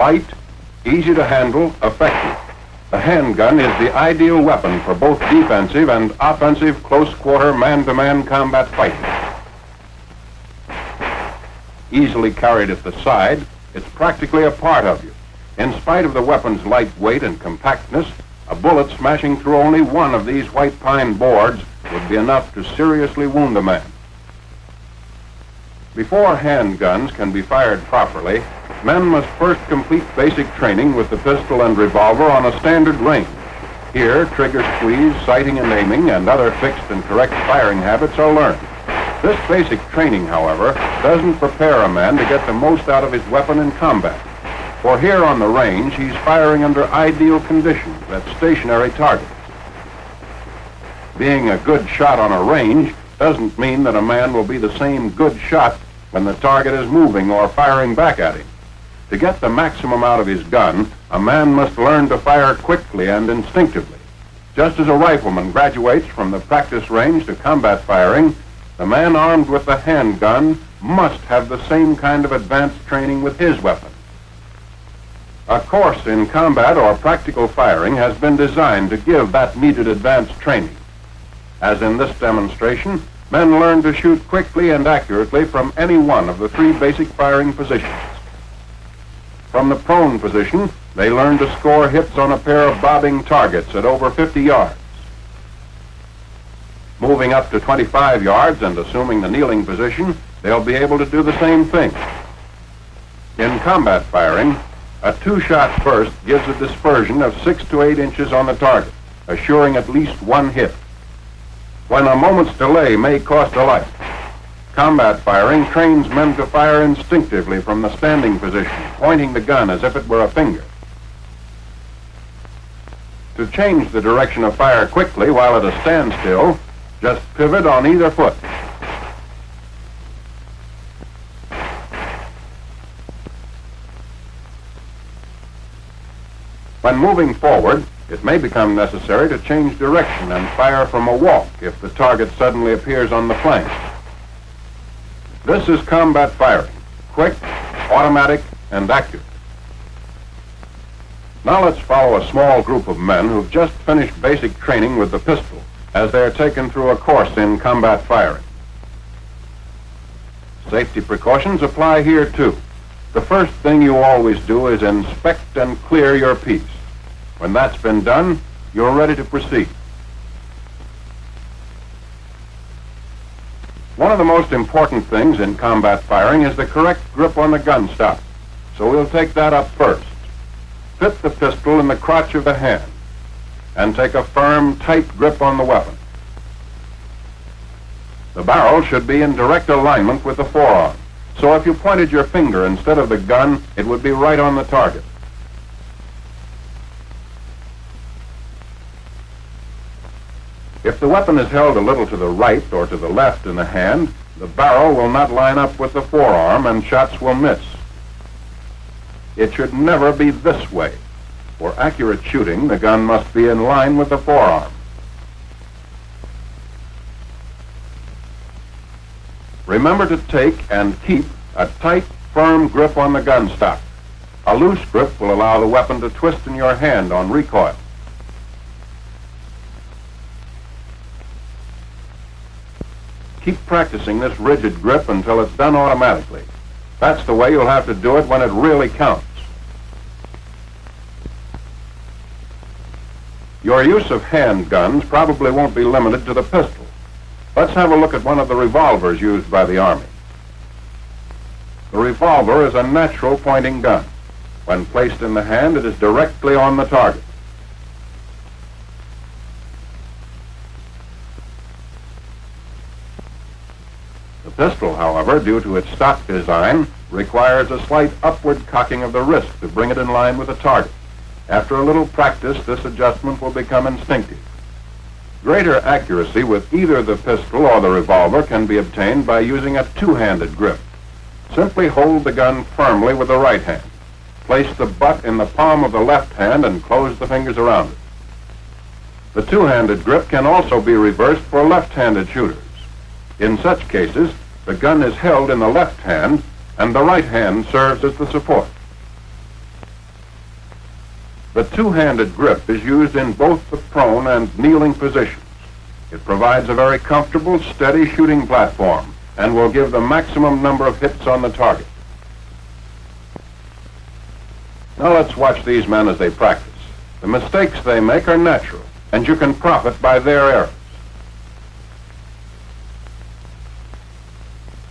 Light, easy to handle, effective. The handgun is the ideal weapon for both defensive and offensive close-quarter man-to-man combat fighting. Easily carried at the side, it's practically a part of you. In spite of the weapon's light weight and compactness, a bullet smashing through only one of these white pine boards would be enough to seriously wound a man. Before handguns can be fired properly, men must first complete basic training with the pistol and revolver on a standard range. Here, trigger squeeze, sighting and aiming, and other fixed and correct firing habits are learned. This basic training, however, doesn't prepare a man to get the most out of his weapon in combat. For here on the range, he's firing under ideal conditions at stationary targets. Being a good shot on a range doesn't mean that a man will be the same good shot when the target is moving or firing back at him. To get the maximum out of his gun, a man must learn to fire quickly and instinctively. Just as a rifleman graduates from the practice range to combat firing, the man armed with the handgun must have the same kind of advanced training with his weapon. A course in combat or practical firing has been designed to give that needed advanced training. As in this demonstration, men learn to shoot quickly and accurately from any one of the three basic firing positions. From the prone position, they learn to score hits on a pair of bobbing targets at over 50 yards. Moving up to 25 yards and assuming the kneeling position, they'll be able to do the same thing. In combat firing, a two-shot burst gives a dispersion of 6 to 8 inches on the target, assuring at least one hit. When a moment's delay may cost a life, combat firing trains men to fire instinctively from the standing position, pointing the gun as if it were a finger. To change the direction of fire quickly while at a standstill, just pivot on either foot. When moving forward, it may become necessary to change direction and fire from a walk if the target suddenly appears on the flank. This is combat firing, quick, automatic, and accurate. Now let's follow a small group of men who've just finished basic training with the pistol as they're taken through a course in combat firing. Safety precautions apply here too. The first thing you always do is inspect and clear your piece. When that's been done, you're ready to proceed. One of the most important things in combat firing is the correct grip on the gun stock. So we'll take that up first. Fit the pistol in the crotch of the hand and take a firm, tight grip on the weapon. The barrel should be in direct alignment with the forearm. So if you pointed your finger instead of the gun, it would be right on the target. If the weapon is held a little to the right or to the left in the hand, the barrel will not line up with the forearm and shots will miss. It should never be this way. For accurate shooting, the gun must be in line with the forearm. Remember to take and keep a tight, firm grip on the gun stock. A loose grip will allow the weapon to twist in your hand on recoil. Keep practicing this rigid grip until it's done automatically. That's the way you'll have to do it when it really counts. Your use of handguns probably won't be limited to the pistol. Let's have a look at one of the revolvers used by the Army. The revolver is a natural pointing gun. When placed in the hand, it is directly on the target. The pistol, however, due to its stock design, requires a slight upward cocking of the wrist to bring it in line with the target. After a little practice, this adjustment will become instinctive. Greater accuracy with either the pistol or the revolver can be obtained by using a two-handed grip. Simply hold the gun firmly with the right hand. Place the butt in the palm of the left hand and close the fingers around it. The two-handed grip can also be reversed for left-handed shooters. In such cases, the gun is held in the left hand and the right hand serves as the support. The two-handed grip is used in both the prone and kneeling positions. It provides a very comfortable, steady shooting platform and will give the maximum number of hits on the target. Now let's watch these men as they practice. The mistakes they make are natural, and you can profit by their errors.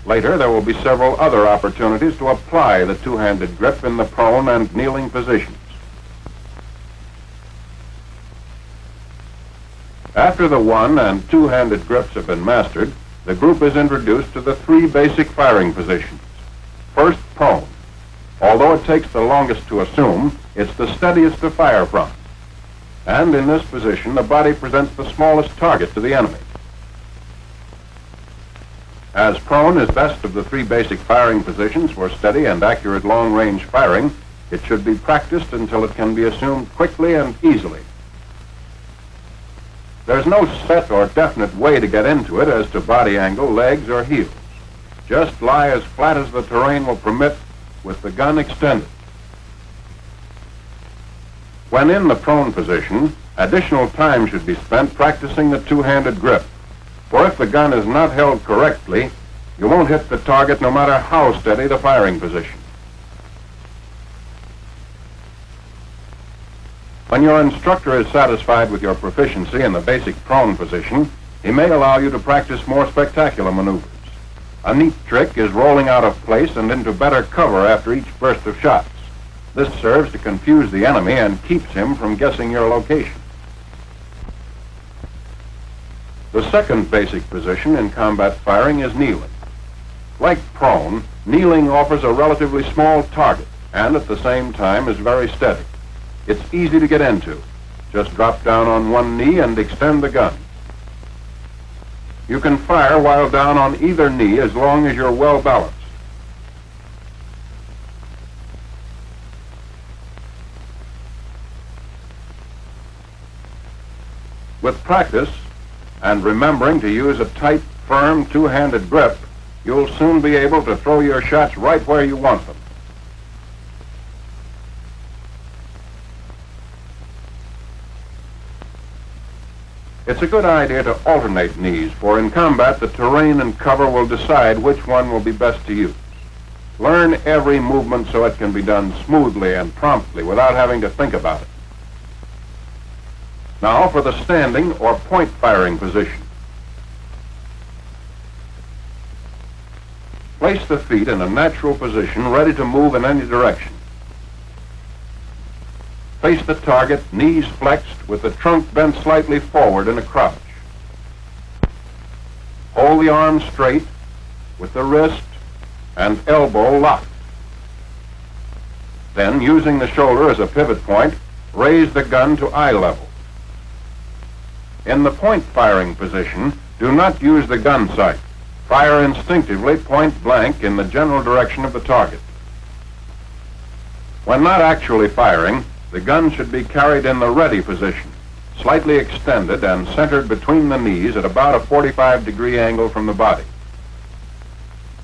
Later, there will be several other opportunities to apply the two-handed grip in the prone and kneeling positions. After the one- and two-handed grips have been mastered, the group is introduced to the three basic firing positions. First, prone. Although it takes the longest to assume, it's the steadiest to fire from. And in this position, the body presents the smallest target to the enemy. As prone is best of the three basic firing positions for steady and accurate long-range firing, it should be practiced until it can be assumed quickly and easily. There's no set or definite way to get into it as to body angle, legs, or heels. Just lie as flat as the terrain will permit with the gun extended. When in the prone position, additional time should be spent practicing the two-handed grip. For if the gun is not held correctly, you won't hit the target no matter how steady the firing position. When your instructor is satisfied with your proficiency in the basic prone position, he may allow you to practice more spectacular maneuvers. A neat trick is rolling out of place and into better cover after each burst of shots. This serves to confuse the enemy and keeps him from guessing your location. The second basic position in combat firing is kneeling. Like prone, kneeling offers a relatively small target and at the same time is very steady. It's easy to get into. Just drop down on one knee and extend the gun. You can fire while down on either knee as long as you're well balanced. With practice, and remembering to use a tight, firm, two-handed grip, you'll soon be able to throw your shots right where you want them. It's a good idea to alternate knees, for in combat the terrain and cover will decide which one will be best to use. Learn every movement so it can be done smoothly and promptly without having to think about it. Now for the standing or point firing position. Place the feet in a natural position, ready to move in any direction. Face the target, knees flexed, with the trunk bent slightly forward in a crouch. Hold the arm straight, with the wrist and elbow locked. Then, using the shoulder as a pivot point, raise the gun to eye level. In the point firing position, do not use the gun sight. Fire instinctively point blank in the general direction of the target. When not actually firing, the gun should be carried in the ready position, slightly extended and centered between the knees at about a 45-degree angle from the body.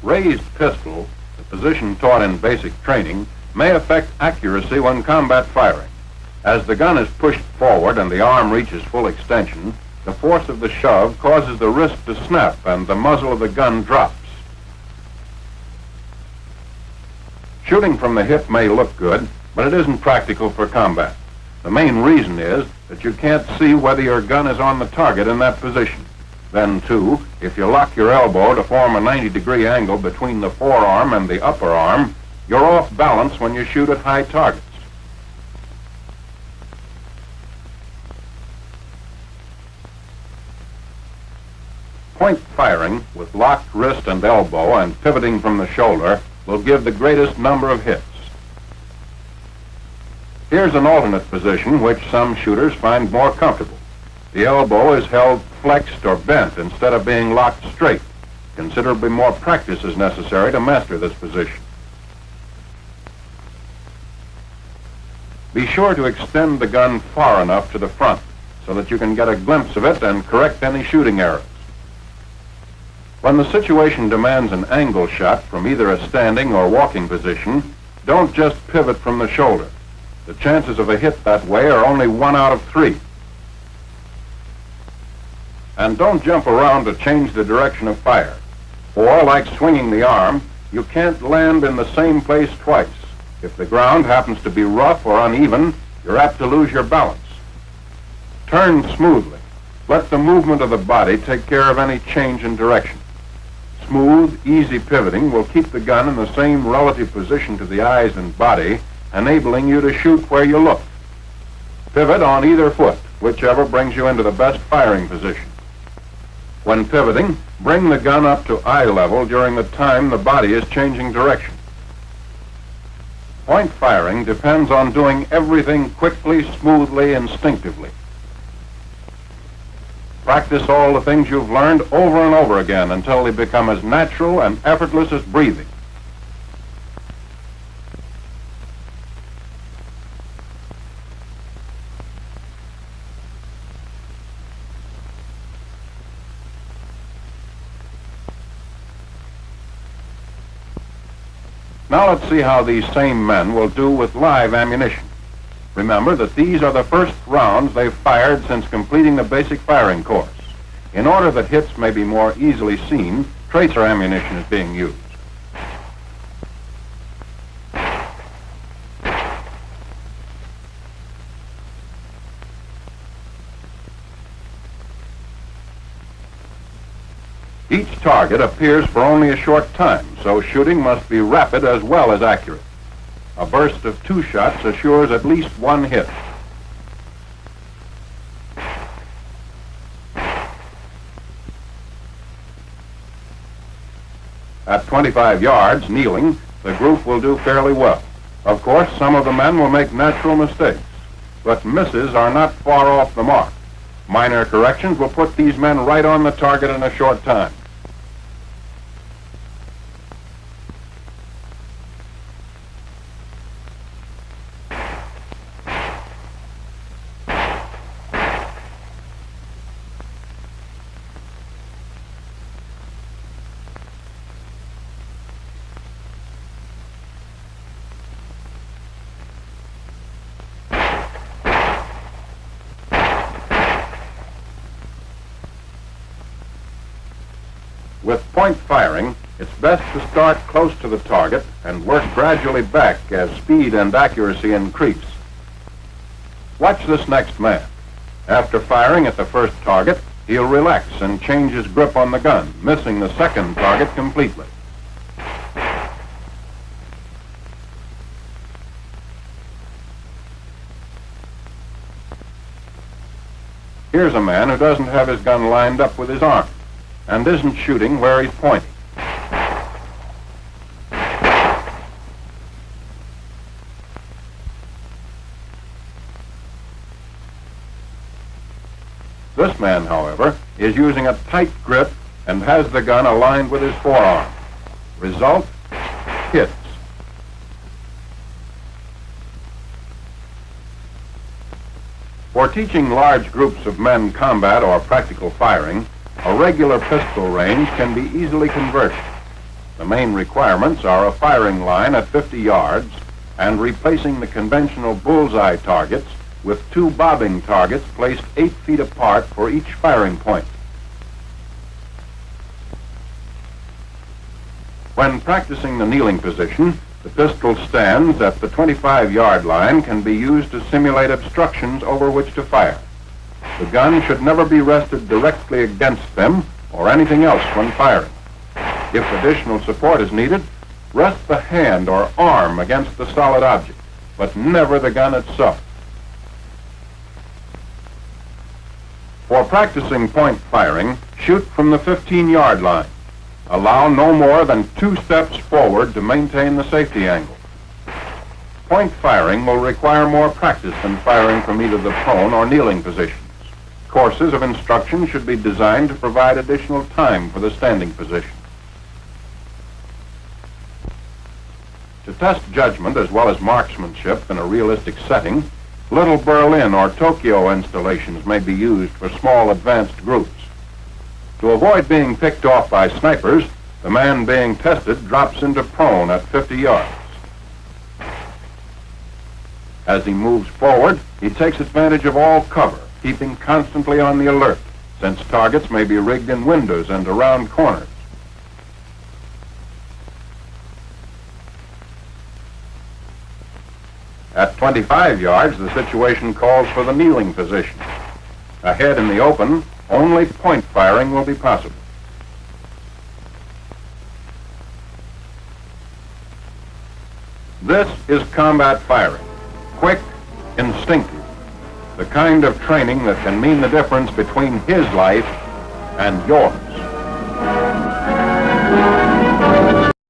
Raised pistol, the position taught in basic training, may affect accuracy when combat firing. As the gun is pushed forward and the arm reaches full extension, the force of the shove causes the wrist to snap and the muzzle of the gun drops. Shooting from the hip may look good, but it isn't practical for combat. The main reason is that you can't see whether your gun is on the target in that position. Then, too, if you lock your elbow to form a 90-degree angle between the forearm and the upper arm, you're off balance when you shoot at high targets. Point firing with locked wrist and elbow and pivoting from the shoulder will give the greatest number of hits. Here's an alternate position which some shooters find more comfortable. The elbow is held flexed or bent instead of being locked straight. Considerably more practice is necessary to master this position. Be sure to extend the gun far enough to the front so that you can get a glimpse of it and correct any shooting errors. When the situation demands an angle shot from either a standing or walking position, don't just pivot from the shoulder. The chances of a hit that way are only 1 out of 3. And don't jump around to change the direction of fire. Or, like swinging the arm, you can't land in the same place twice. If the ground happens to be rough or uneven, you're apt to lose your balance. Turn smoothly. Let the movement of the body take care of any change in direction. Smooth, easy pivoting will keep the gun in the same relative position to the eyes and body, enabling you to shoot where you look. Pivot on either foot, whichever brings you into the best firing position. When pivoting, bring the gun up to eye level during the time the body is changing direction. Point firing depends on doing everything quickly, smoothly, instinctively. Practice all the things you've learned over and over again until they become as natural and effortless as breathing. Now let's see how these same men will do with live ammunition. Remember that these are the first rounds they've fired since completing the basic firing course. In order that hits may be more easily seen, tracer ammunition is being used. Each target appears for only a short time, so shooting must be rapid as well as accurate. A burst of 2 shots assures at least 1 hit. At 25 yards, kneeling, the group will do fairly well. Of course, some of the men will make natural mistakes, but misses are not far off the mark. Minor corrections will put these men right on the target in a short time. With point firing, it's best to start close to the target and work gradually back as speed and accuracy increase. Watch this next man. After firing at the first target, he'll relax and change his grip on the gun, missing the second target completely. Here's a man who doesn't have his gun lined up with his arm and isn't shooting where he's pointing. This man, however, is using a tight grip and has the gun aligned with his forearm. Result, hits. For teaching large groups of men combat or practical firing, a regular pistol range can be easily converted. The main requirements are a firing line at 50 yards and replacing the conventional bullseye targets with 2 bobbing targets placed 8 feet apart for each firing point. When practicing the kneeling position, the pistol stands at the 25-yard line can be used to simulate obstructions over which to fire. The gun should never be rested directly against them or anything else when firing. If additional support is needed, rest the hand or arm against the solid object, but never the gun itself. For practicing point firing, shoot from the 15-yard line. Allow no more than 2 steps forward to maintain the safety angle. Point firing will require more practice than firing from either the prone or kneeling positions. Courses of instruction should be designed to provide additional time for the standing position. To test judgment as well as marksmanship in a realistic setting, Little Berlin or Tokyo installations may be used for small advanced groups. To avoid being picked off by snipers, the man being tested drops into prone at 50 yards. As he moves forward, he takes advantage of all cover, keeping constantly on the alert, since targets may be rigged in windows and around corners. At 25 yards, the situation calls for the kneeling position. Ahead in the open, only point firing will be possible. This is combat firing, quick, instinctive, the kind of training that can mean the difference between his life and yours.